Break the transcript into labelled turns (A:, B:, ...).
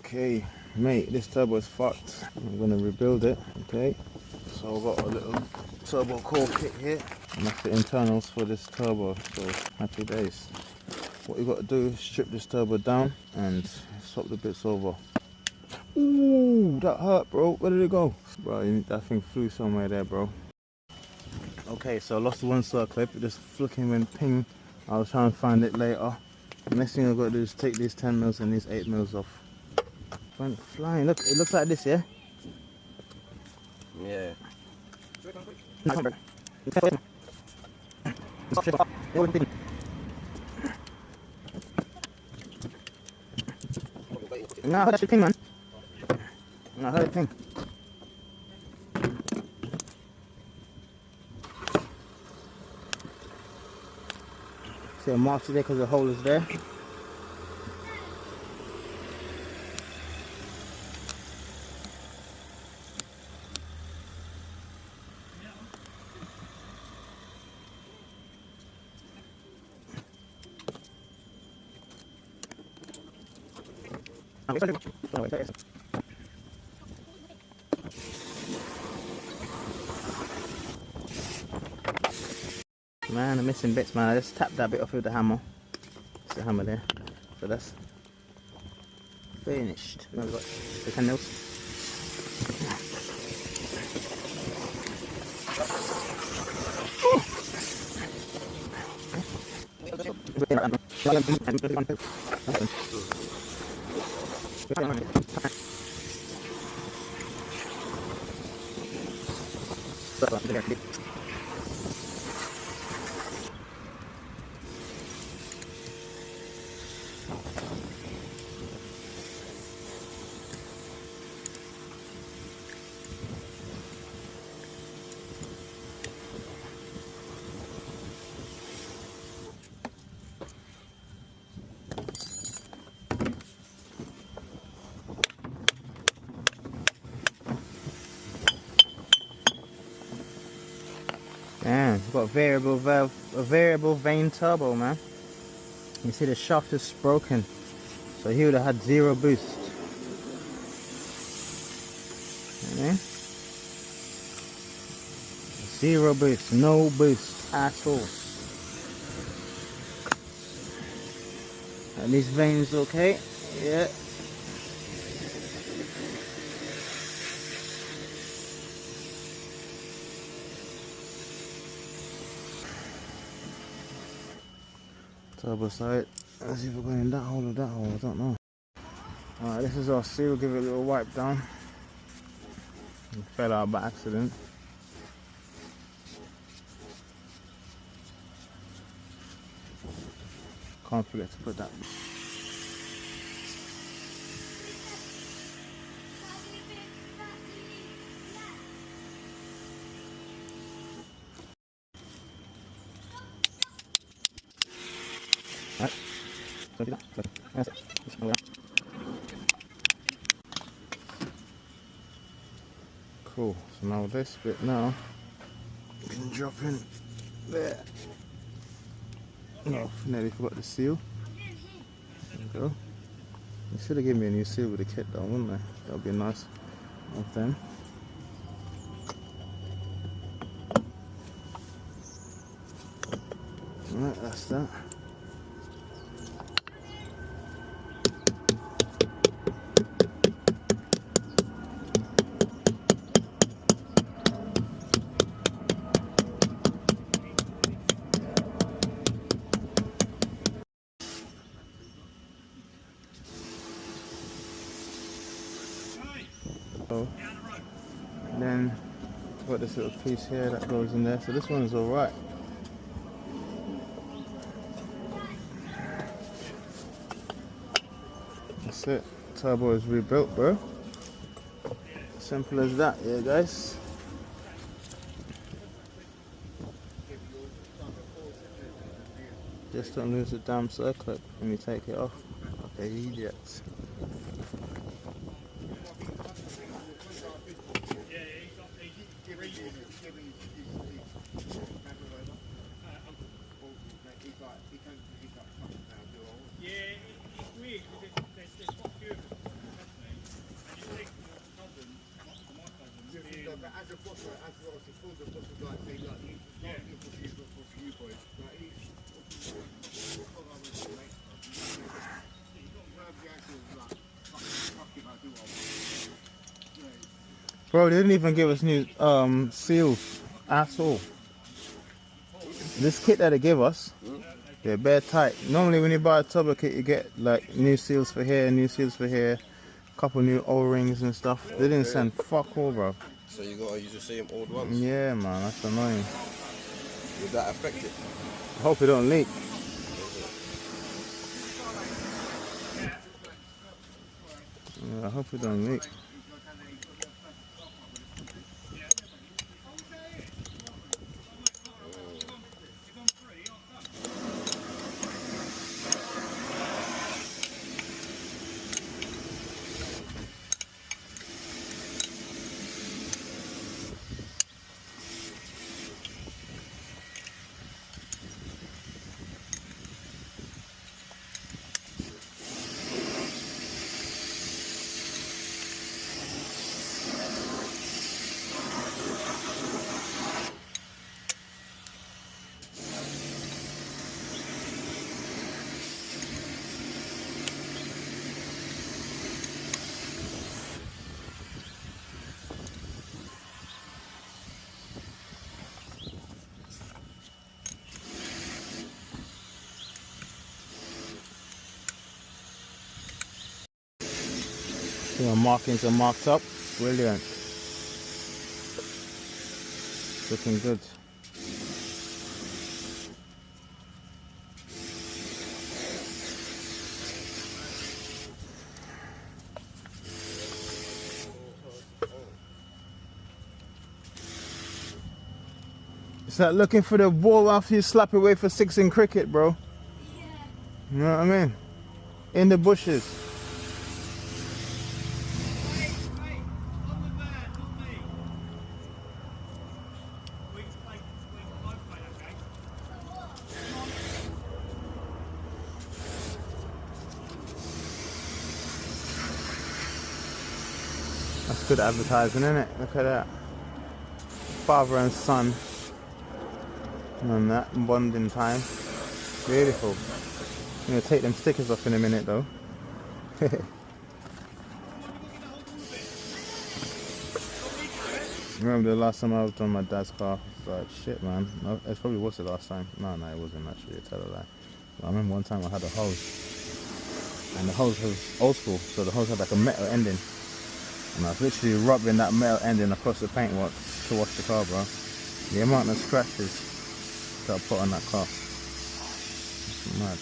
A: Okay, mate, this turbo is fucked. I'm gonna rebuild it. Okay, so I've got a little turbo core kit here, and that's the internals for this turbo. So happy days. What you got to do is strip this turbo down and swap the bits over. Ooh, that hurt, bro. Where did it go? Bro, that thing flew somewhere there, bro. Okay, so I lost one circlip. It just flicking went ping. I'll try and find it later. The next thing I've got to do is take these 10 mils and these 8 mils off. Went flying. Look, it looks like this, yeah?
B: Yeah.
A: No, I heard that shit ping, man. No, I heard it ping. See a mark there because the hole is there. Man, I'm missing bits, man. I just tapped that bit off with the hammer. It's the hammer there. So that's finished. Now we've got the 10 mils. Damn, we've got a variable vane turbo, man. You see the shaft is broken, so he would have had 0 boost. Okay. 0 boost, no boost at all. And these vanes okay? Yeah. Turbo side. Let's see if we're going in that hole or that hole, I don't know. Alright, this is our seal, give it a little wipe down. It fell out by accident. Can't forget to put that. Right. So do that. That's it. Cool. So now this bit now we can drop in there. Oh, nearly forgot the seal. There we go. They should have given me a new seal with the kit though, wouldn't they? That would be nice of them. Alright, that's that. And then got this little piece here that goes in there, so this one is alright. That's it, turbo is rebuilt, bro. Simple as that, yeah guys. Just don't lose the damn circlip when you take it off. Okay, idiots. Bro, they didn't even give us new seals at all. This kit that they give us, they're bare tight. Normally when you buy a turbo kit, you get like new seals for here, new seals for here, couple new O-rings and stuff. They didn't send fuck all, bro.
B: So you gotta use the same old ones?
A: Yeah, man, that's annoying.
B: Would that affect it?
A: I hope it don't leak. Yeah, I hope it don't leak. The markings are marked up. Brilliant. Looking good. It's like looking for the ball after you slap it away for 6 in cricket, bro.
C: Yeah.
A: You know what I mean? In the bushes.
C: Wait, on the van, not me. We can both play, okay?
A: That's good advertising, isn't it? Look at that. Father and son. And that bonding time. Beautiful. I'm gonna take them stickers off in a minute though. Remember the last time I was on my dad's car? It's like shit, man. No, it probably was the last time. No, it wasn't actually. Tell a lie. I remember one time I had a hose, and the hose was old school, so the hose had like a metal ending, and I was literally rubbing that metal ending across the paintwork to wash the car, bro. The amount of scratches that I put on that car, it's mad.